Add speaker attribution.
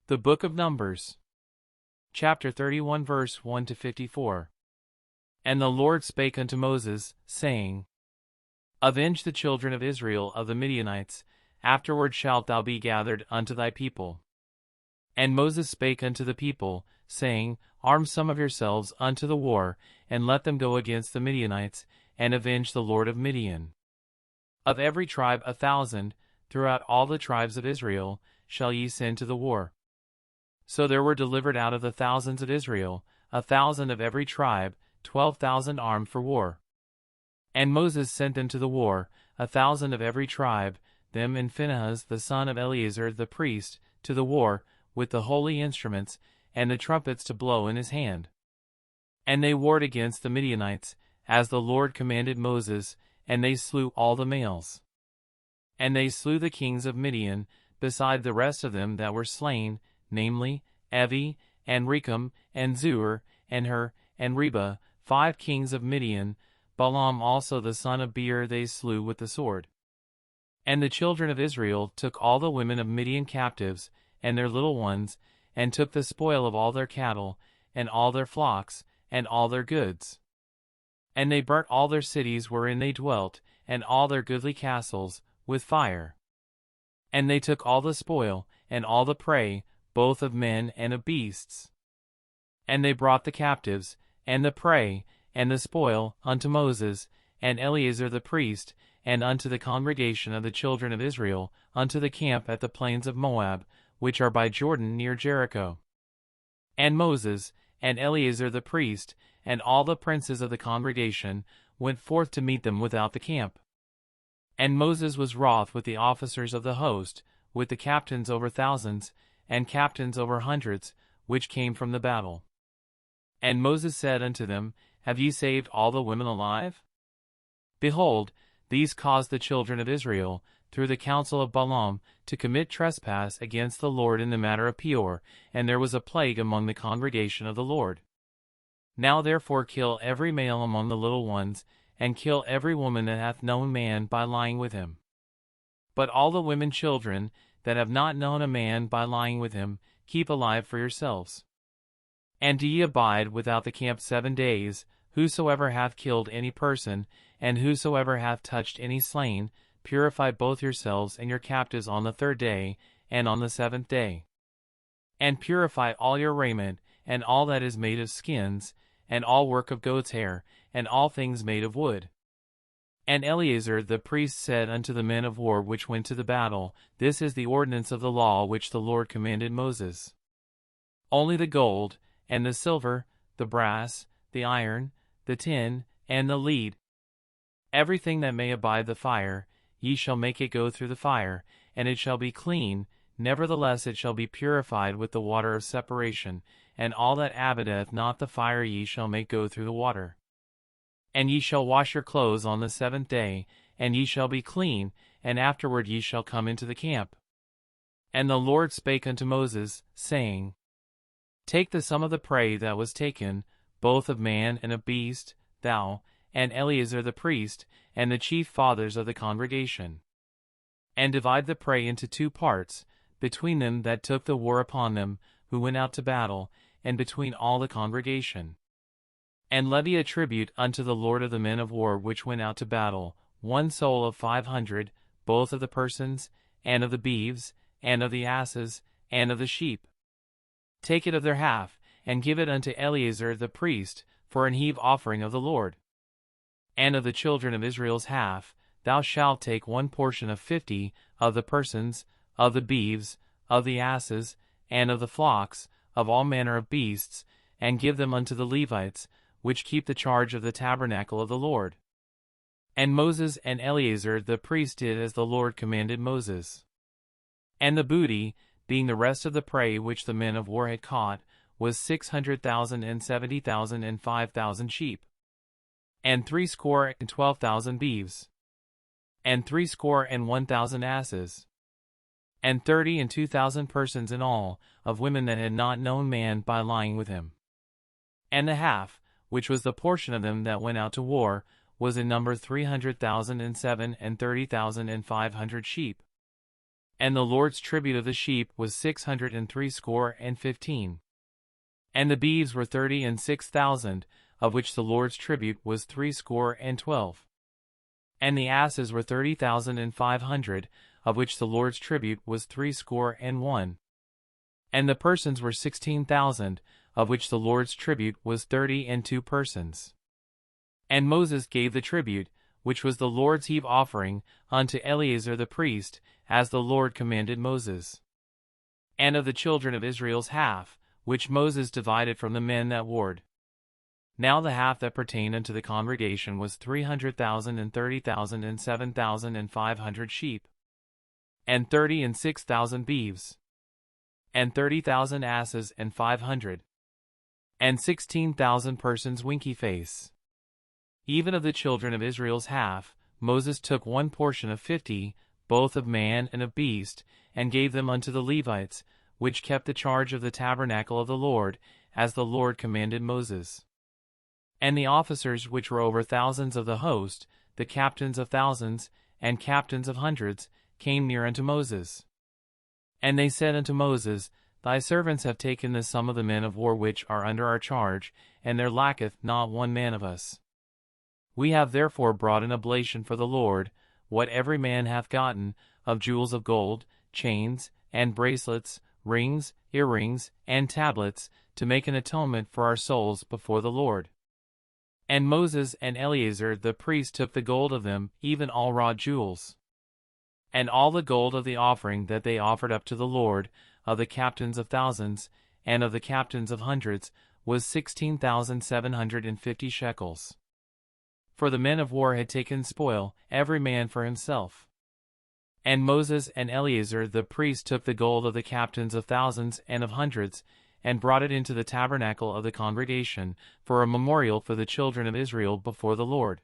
Speaker 1: The Book of Numbers, chapter 31, verse 1 to 54. And the Lord spake unto Moses, saying, Avenge the children of Israel of the Midianites, afterward shalt thou be gathered unto thy people. And Moses spake unto the people, saying, Arm some of yourselves unto the war, and let them go against the Midianites, and avenge the Lord of Midian. Of every tribe 1,000, throughout all the tribes of Israel, shall ye send to the war. So there were delivered out of the thousands of Israel, 1,000 of every tribe, 12,000 armed for war. And Moses sent them to the war, 1,000 of every tribe, them and Phinehas the son of Eleazar the priest, to the war, with the holy instruments, and the trumpets to blow in his hand. And they warred against the Midianites, as the Lord commanded Moses, and they slew all the males. And they slew the kings of Midian, beside the rest of them that were slain, namely, Evi, and Rechem, and Zur, and Hur, and Reba, 5 kings of Midian. Balaam also the son of Beer they slew with the sword. And the children of Israel took all the women of Midian captives, and their little ones, and took the spoil of all their cattle, and all their flocks, and all their goods. And they burnt all their cities wherein they dwelt, and all their goodly castles, with fire. And they took all the spoil, and all the prey, both of men and of beasts. And they brought the captives, and the prey, and the spoil, unto Moses, and Eleazar the priest, and unto the congregation of the children of Israel, unto the camp at the plains of Moab, which are by Jordan near Jericho. And Moses, and Eleazar the priest, and all the princes of the congregation, went forth to meet them without the camp. And Moses was wroth with the officers of the host, with the captains over thousands, and captains over hundreds, which came from the battle. And Moses said unto them, Have ye saved all the women alive? Behold, these caused the children of Israel, through the counsel of Balaam, to commit trespass against the Lord in the matter of Peor, and there was a plague among the congregation of the Lord. Now therefore kill every male among the little ones, and kill every woman that hath known man by lying with him. But all the women children, that have not known a man by lying with him, keep alive for yourselves. And do ye abide without the camp 7 days, whosoever hath killed any person, and whosoever hath touched any slain, purify both yourselves and your captives on the 3rd day, and on the 7th day. And purify all your raiment, and all that is made of skins, and all work of goat's hair, and all things made of wood. And Eleazar the priest said unto the men of war which went to the battle, This is the ordinance of the law which the Lord commanded Moses. Only the gold, and the silver, the brass, the iron, the tin, and the lead, everything that may abide the fire, ye shall make it go through the fire, and it shall be clean, nevertheless it shall be purified with the water of separation, and all that abideth not the fire ye shall make go through the water. And ye shall wash your clothes on the 7th day, and ye shall be clean, and afterward ye shall come into the camp. And the Lord spake unto Moses, saying, Take the sum of the prey that was taken, both of man and of beast, thou, and Eleazar the priest, and the chief fathers of the congregation. And divide the prey into 2 parts, between them that took the war upon them, who went out to battle, and between all the congregation. And levy a tribute unto the Lord of the men of war which went out to battle, 1 soul of 500, both of the persons, and of the beeves, and of the asses, and of the sheep. Take it of their half, and give it unto Eleazar the priest, for an heave offering of the Lord. And of the children of Israel's half, thou shalt take 1 portion of 50, of the persons, of the beeves, of the asses, and of the flocks, of all manner of beasts, and give them unto the Levites, which keep the charge of the tabernacle of the Lord. And Moses and Eleazar the priest did as the Lord commanded Moses. And the booty, being the rest of the prey which the men of war had caught, was 600,000 and 70,000 and 5,000 sheep, and 12,000 beeves, and 1,000 asses, and 32,000 persons in all, of women that had not known man by lying with him. And the half, which was the portion of them that went out to war, was in number 300,007 and 30,500 sheep. And the Lord's tribute of the sheep was 615. And the beeves were 36,000, of which the Lord's tribute was 312. And the asses were 30,500, of which the Lord's tribute was 31. And the persons were 16,000, of which the Lord's tribute was 32 persons. And Moses gave the tribute, which was the Lord's heave offering, unto Eleazar the priest, as the Lord commanded Moses. And of the children of Israel's half, which Moses divided from the men that warred. Now the half that pertained unto the congregation was 300,000 and 30,000 and 7,500 sheep, and 36,000 beeves, and 30,000 asses and 500, and 16,000 persons winky face. Even of the children of Israel's half, Moses took one portion of 50, both of man and of beast, and gave them unto the Levites, which kept the charge of the tabernacle of the Lord, as the Lord commanded Moses. And the officers which were over thousands of the host, the captains of thousands, and captains of hundreds, came near unto Moses. And they said unto Moses, Thy servants have taken the sum of the men of war which are under our charge, and there lacketh not one man of us. We have therefore brought an oblation for the Lord, what every man hath gotten, of jewels of gold, chains, and bracelets, rings, earrings, and tablets, to make an atonement for our souls before the Lord. And Moses and Eleazar the priest took the gold of them, even all wrought jewels. And all the gold of the offering that they offered up to the Lord, of the captains of thousands, and of the captains of hundreds, was 16,750 shekels. For the men of war had taken spoil, every man for himself. And Moses and Eleazar the priest took the gold of the captains of thousands and of hundreds, and brought it into the tabernacle of the congregation, for a memorial for the children of Israel before the Lord.